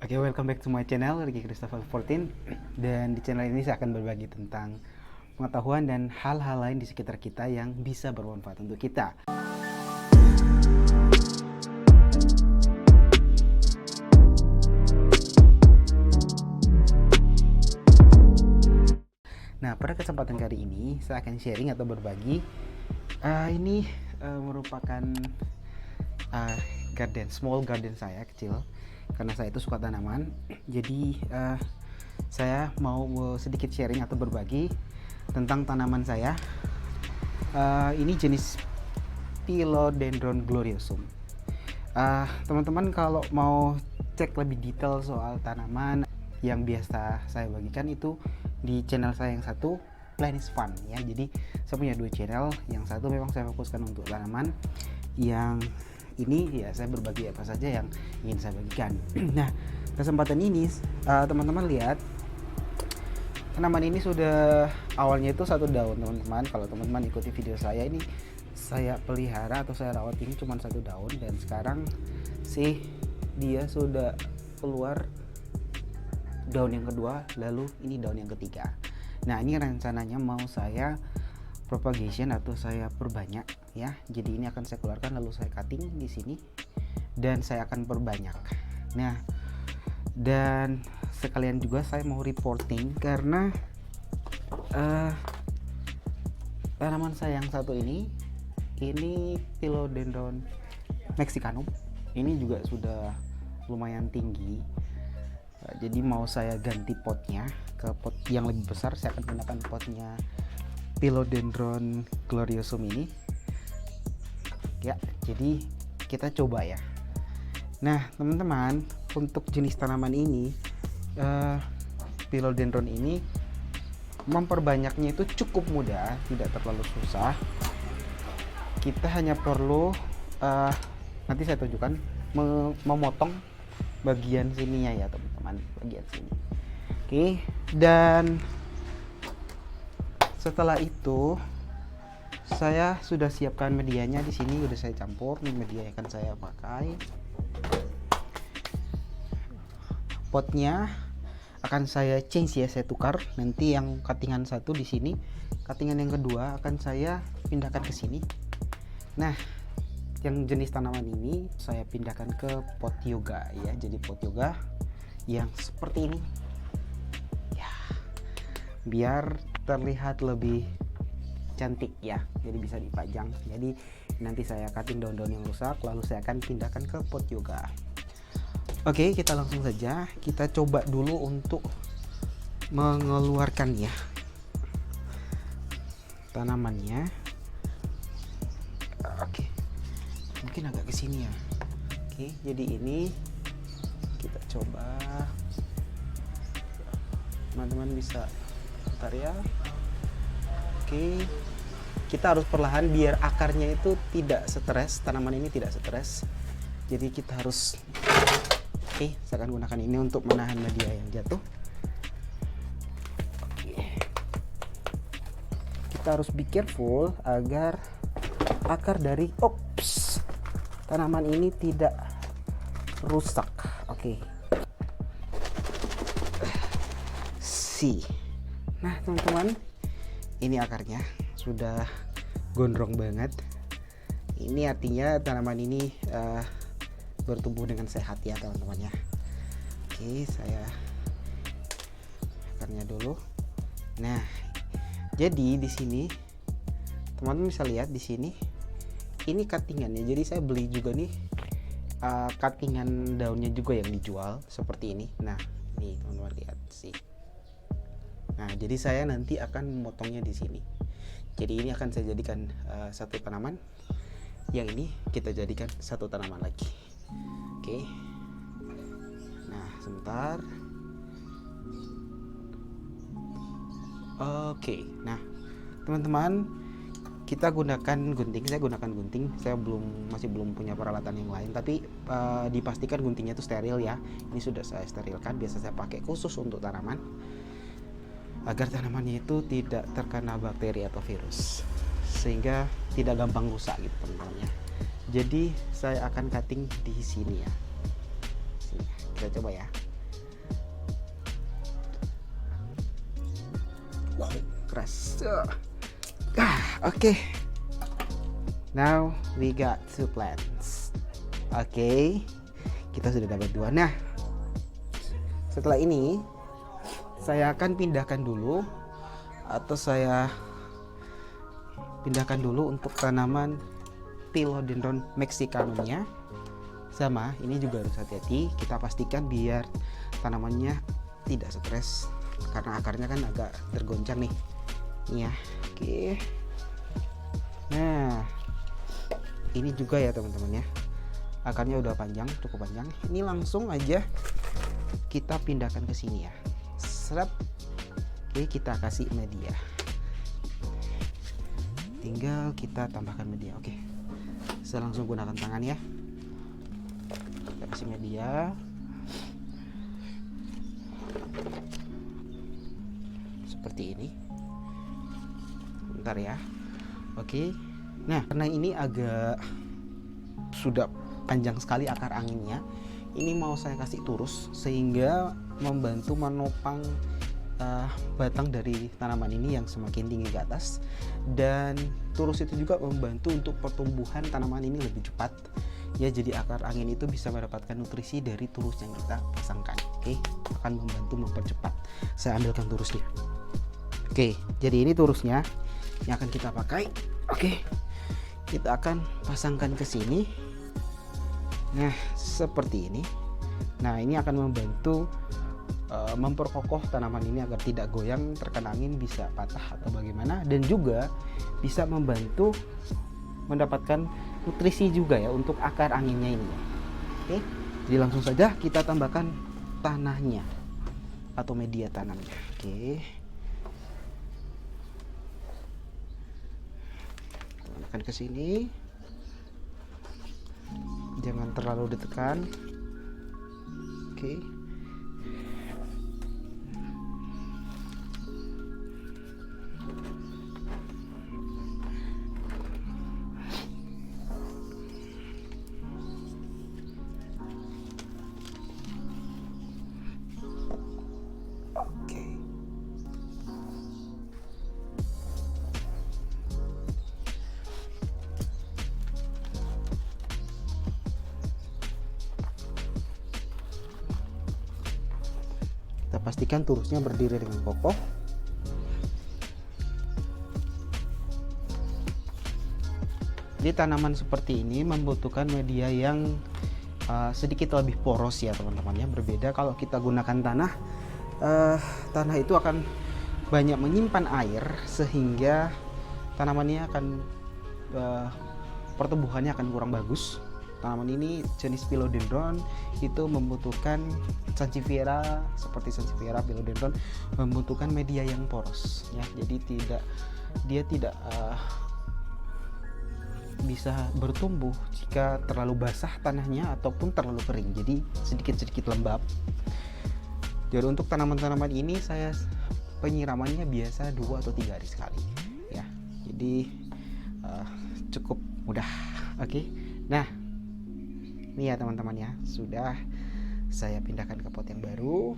Oke, welcome back to my channel, Ricky Christopher 14. Dan di channel ini saya akan berbagi tentang pengetahuan dan hal-hal lain di sekitar kita yang bisa bermanfaat untuk kita. Nah, pada kesempatan kali ini saya akan sharing atau berbagi. Ini merupakan small garden saya kecil, karena saya itu suka tanaman. Jadi saya mau sedikit sharing atau berbagi tentang tanaman saya. Ini jenis Philodendron gloriosum. Teman-teman kalau mau cek lebih detail soal tanaman yang biasa saya bagikan itu di channel saya yang satu, Plant is Fun ya. Jadi saya punya dua channel, yang satu memang saya fokuskan untuk tanaman, yang ini ya saya berbagi apa saja yang ingin saya bagikan. Nah, kesempatan ini teman-teman lihat tanaman ini sudah awalnya itu satu daun, teman-teman. Kalau teman-teman ikuti video saya ini, saya pelihara atau saya rawat ini cuma satu daun, dan sekarang sih dia sudah keluar daun yang kedua, lalu ini daun yang ketiga. Nah, ini rencananya mau saya propagation atau saya perbanyak ya. Jadi ini akan saya keluarkan lalu saya cutting di sini dan saya akan perbanyak. Nah, dan sekalian juga saya mau reporting karena tanaman saya yang satu ini Philodendron mexicanum. Ini juga sudah lumayan tinggi. Jadi mau saya ganti potnya ke pot yang lebih besar. Saya akan gunakan potnya Philodendron gloriosum ini ya. Jadi kita coba ya. Nah, teman-teman, untuk jenis tanaman ini Philodendron ini memperbanyaknya itu cukup mudah, tidak terlalu susah. Kita hanya perlu nanti saya tunjukkan memotong bagian sininya ya, teman-teman, bagian sini. Oke, dan setelah itu saya sudah siapkan medianya di sini, udah saya campur. Ini media yang akan saya pakai. Potnya akan saya change ya, saya tukar. Nanti yang cuttingan satu di sini, cuttingan yang kedua akan saya pindahkan ke sini. Nah, yang jenis tanaman ini saya pindahkan ke pot yoga ya. Jadi pot yoga yang seperti ini ya, biar terlihat lebih cantik ya, jadi bisa dipajang. Jadi nanti saya cutting daun-daun yang rusak, lalu saya akan pindahkan ke pot yoga. Oke, kita langsung saja, kita coba dulu untuk mengeluarkan ya tanamannya. Oke, mungkin agak kesini ya. Oke, jadi ini kita coba, teman-teman bisa putar ya. Oke, kita harus perlahan biar akarnya itu tidak stres, tanaman ini tidak stres. Jadi kita harus, oke, saya akan gunakan ini untuk menahan media yang jatuh. Oke, kita harus be careful agar akar dari tanaman ini tidak rusak. Oke. Nah, teman-teman, ini akarnya sudah gondrong banget. Ini artinya tanaman ini bertumbuh dengan sehat ya, teman-teman ya. Oke, saya akarnya dulu. Nah, jadi di sini teman-teman bisa lihat di sini ini cuttingannya. Jadi saya beli juga nih cuttingan daunnya juga yang dijual seperti ini. Nah, ini teman-teman lihat sih. Nah, jadi saya nanti akan memotongnya di sini. Jadi ini akan saya jadikan satu tanaman. Yang ini kita jadikan satu tanaman lagi. Oke. Nah, sebentar. Oke. Nah, teman-teman, kita gunakan gunting. Saya gunakan gunting. Saya masih belum punya peralatan yang lain, tapi dipastikan guntingnya itu steril ya. Ini sudah saya sterilkan. Biasa saya pakai khusus untuk tanaman, agar tanamannya itu tidak terkena bakteri atau virus, sehingga tidak gampang rusak gitu, teman-teman ya. Jadi saya akan cutting di sini ya. Sini. Kita coba ya. keras. Oke. Now we got 2 plants. Oke. Kita sudah dapat 2. Nah, setelah ini saya akan pindahkan dulu, atau saya pindahkan dulu untuk tanaman Philodendron mexicanonya. Sama, ini juga harus hati-hati. Kita pastikan biar tanamannya tidak stres karena akarnya kan agak tergoncang nih. Ini ya. Oke. Nah, ini juga ya teman-teman ya. Akarnya udah panjang, cukup panjang. Ini langsung aja kita pindahkan ke sini ya. Serap. Oke, kita kasih media. Tinggal kita tambahkan media. Oke. Saya langsung gunakan tangan ya. Kita kasih media. Seperti ini. Bentar ya. Oke. Nah, karena ini agak sudah panjang sekali akar anginnya, ini mau saya kasih turus sehingga membantu menopang batang dari tanaman ini yang semakin tinggi ke atas, dan turus itu juga membantu untuk pertumbuhan tanaman ini lebih cepat ya. Jadi akar angin itu bisa mendapatkan nutrisi dari turus yang kita pasangkan. Oke, akan membantu mempercepat. Saya ambilkan turusnya. Oke, jadi ini turusnya yang akan kita pakai. Oke, kita akan pasangkan ke sini. Nah, seperti ini. Nah, ini akan membantu memperkokoh tanaman ini agar tidak goyang terkena angin, bisa patah atau bagaimana, dan juga bisa membantu mendapatkan nutrisi juga ya untuk akar anginnya ini. Oke, jadi langsung saja kita tambahkan tanahnya atau media tanamnya. Oke, tambahkan ke sini, jangan terlalu ditekan. Oke. Pastikan turusnya berdiri dengan kokoh. Jadi tanaman seperti ini membutuhkan media yang sedikit lebih poros ya teman-teman ya. Berbeda kalau kita gunakan tanah itu akan banyak menyimpan air sehingga tanamannya akan pertumbuhannya akan kurang bagus. Tanaman ini jenis Philodendron itu membutuhkan Sansevieria, seperti Sansevieria Philodendron membutuhkan media yang poros ya. Jadi dia tidak bisa bertumbuh jika terlalu basah tanahnya ataupun terlalu kering. Jadi sedikit-sedikit lembab. Jadi untuk tanaman-tanaman ini saya penyiramannya biasa 2 atau 3 hari sekali ya. Jadi cukup mudah. Oke. Nah, ini ya teman-teman ya, sudah saya pindahkan ke pot yang baru,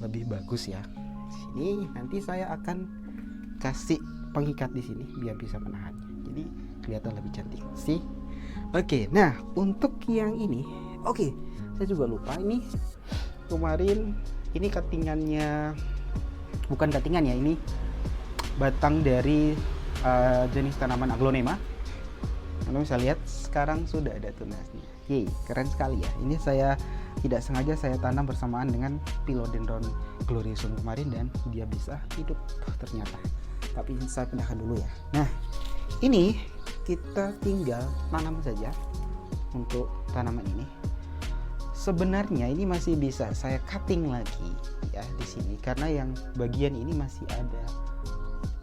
lebih bagus ya. Sini nanti saya akan kasih pengikat di sini biar bisa menahannya. Jadi kelihatan lebih cantik sih. Oke, nah untuk yang ini, oke, saya juga lupa ini kemarin ini cuttingannya, bukan cuttingan ya, ini batang dari jenis tanaman aglonema. Anda bisa lihat sekarang sudah ada tunasnya. Yeay, keren sekali ya. Ini saya tidak sengaja saya tanam bersamaan dengan Philodendron gloriosum kemarin dan dia bisa hidup ternyata. Tapi saya pindahkan dulu ya. Nah, ini kita tinggal tanam saja untuk tanaman ini. Sebenarnya ini masih bisa saya cutting lagi ya di sini karena yang bagian ini masih ada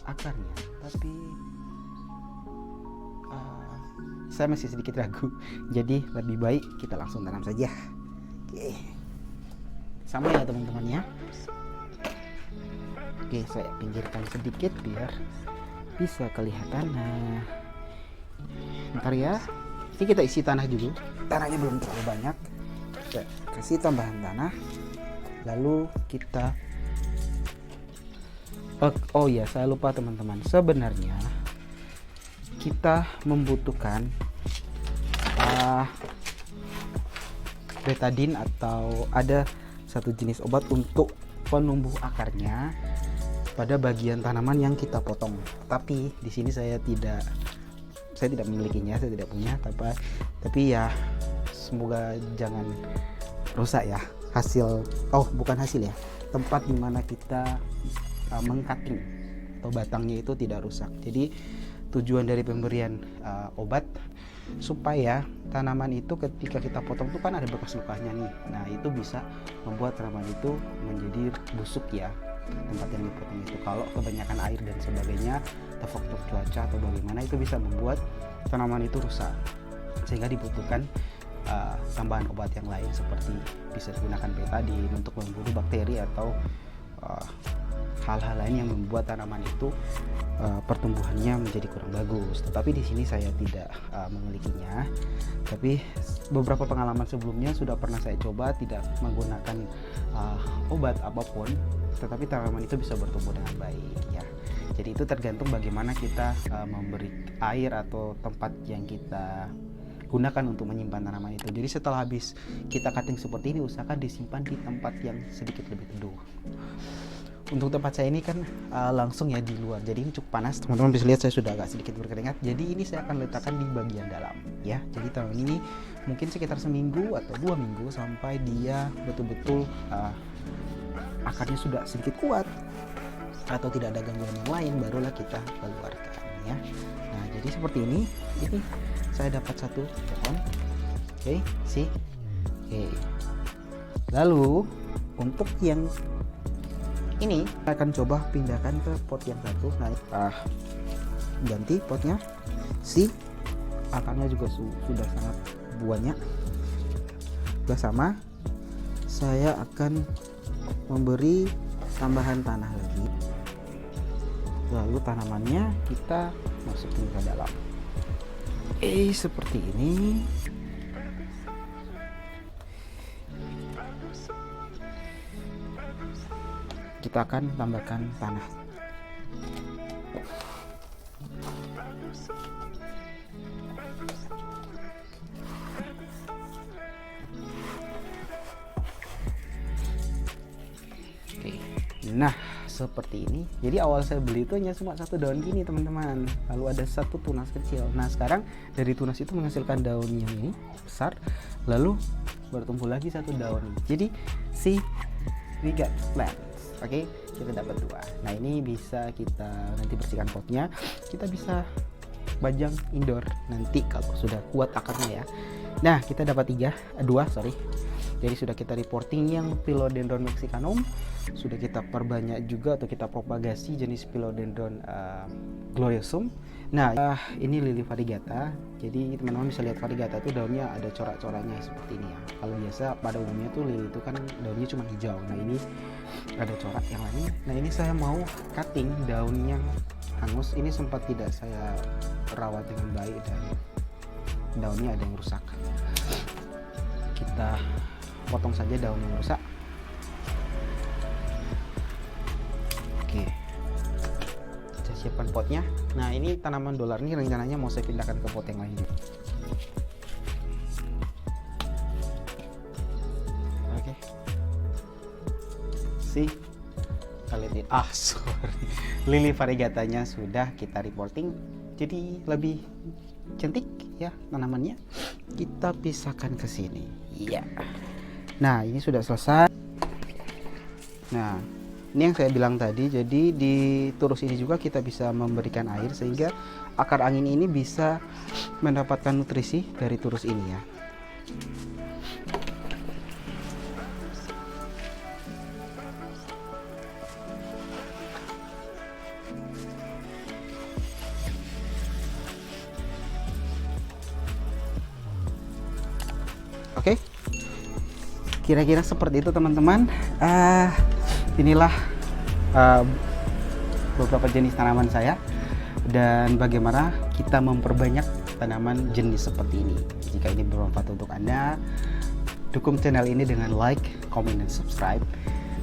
akarnya. Tapi saya masih sedikit ragu, jadi lebih baik kita langsung tanam saja. Oke, sama ya teman-teman ya. Oke, saya pinggirkan sedikit biar bisa kelihatan. Nah, bentar ya, ini kita isi tanah dulu. Tanahnya belum terlalu banyak, kita kasih tambahan tanah, lalu kita Oh ya, saya lupa teman-teman. Sebenarnya kita membutuhkan betadine atau ada satu jenis obat untuk penumbuh akarnya pada bagian tanaman yang kita potong. Tapi di sini saya tidak memilikinya, saya tidak punya. Tapi ya semoga jangan rusak ya bukan hasil ya, tempat dimana kita mengcutting atau batangnya itu tidak rusak. Jadi tujuan dari pemberian obat supaya tanaman itu ketika kita potong itu kan ada bekas lukanya nih. Nah itu bisa membuat tanaman itu menjadi busuk ya, tempat yang dipotong itu. Kalau kebanyakan air dan sebagainya atau faktor cuaca atau bagaimana, itu bisa membuat tanaman itu rusak, sehingga dibutuhkan tambahan obat yang lain, seperti bisa digunakan betadine untuk membunuh bakteri atau hal-hal lain yang membuat tanaman itu pertumbuhannya menjadi kurang bagus. Tetapi di sini saya tidak memilikinya. Tapi beberapa pengalaman sebelumnya sudah pernah saya coba tidak menggunakan obat apapun, tetapi tanaman itu bisa bertumbuh dengan baik ya. Jadi itu tergantung bagaimana kita memberi air atau tempat yang kita gunakan untuk menyimpan tanaman itu. Jadi setelah habis kita cutting seperti ini, usahakan disimpan di tempat yang sedikit lebih teduh. Untuk tempat saya ini kan langsung ya di luar, jadi ini cukup panas. Teman-teman bisa lihat saya sudah agak sedikit berkeringat. Jadi ini saya akan letakkan di bagian dalam ya. Jadi tanaman ini mungkin sekitar seminggu atau 2 minggu sampai dia betul-betul akarnya sudah sedikit kuat atau tidak ada gangguan yang lain, barulah kita keluarkan ya. Nah jadi seperti ini saya dapat satu pohon. Oke. Lalu untuk yang ini saya akan coba pindahkan ke pot yang satu. Nah ganti potnya, akarnya juga sudah sangat banyak. Sudah sama, saya akan memberi tambahan tanah lagi, lalu tanamannya kita masukin ke dalam seperti ini. Kita akan tambahkan tanah. Oke. Nah seperti ini. Jadi awal saya beli itu hanya cuma satu daun gini teman-teman, lalu ada satu tunas kecil. Nah sekarang dari tunas itu menghasilkan daun yang ini besar, lalu bertumbuh lagi satu daun. Jadi we got plants. Oke, kita dapat 2. Nah ini bisa kita nanti bersihkan potnya, kita bisa bajang indoor nanti kalau sudah kuat akarnya ya. Nah kita dapat 2. Jadi sudah kita reporting yang Philodendron mexicanum, sudah kita perbanyak juga atau kita propagasi jenis Philodendron gloriosum. Nah ini lili variegata. Jadi teman-teman bisa lihat variegata itu daunnya ada corak-coraknya seperti ini ya. Kalau biasa pada umumnya tuh lili itu kan daunnya cuma hijau. Nah ini ada corak yang lain. Nah ini saya mau cutting daun yang hangus. Ini sempat tidak saya rawat dengan baik dan daunnya ada yang rusak. Kita potong saja daun yang rusak. Oke, saya siapkan potnya. Nah ini tanaman dolar ini rencananya mau saya pindahkan ke pot yang lain. Oke. Lili variegatanya sudah kita reporting, jadi lebih cantik ya tanamannya. Kita pisahkan ke sini ya. Nah ini sudah selesai. Nah ini yang saya bilang tadi, jadi di turus ini juga kita bisa memberikan air sehingga akar angin ini bisa mendapatkan nutrisi dari turus ini ya. Oke, kira-kira seperti itu teman-teman. Inilah beberapa jenis tanaman saya dan bagaimana kita memperbanyak tanaman jenis seperti ini. Jika ini bermanfaat untuk Anda, dukung channel ini dengan like, comment, dan subscribe.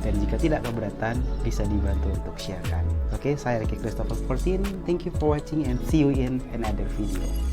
Dan jika tidak keberatan, bisa dibantu untuk sharekan. Oke, saya Ricky Christopher 14. Thank you for watching and see you in another video.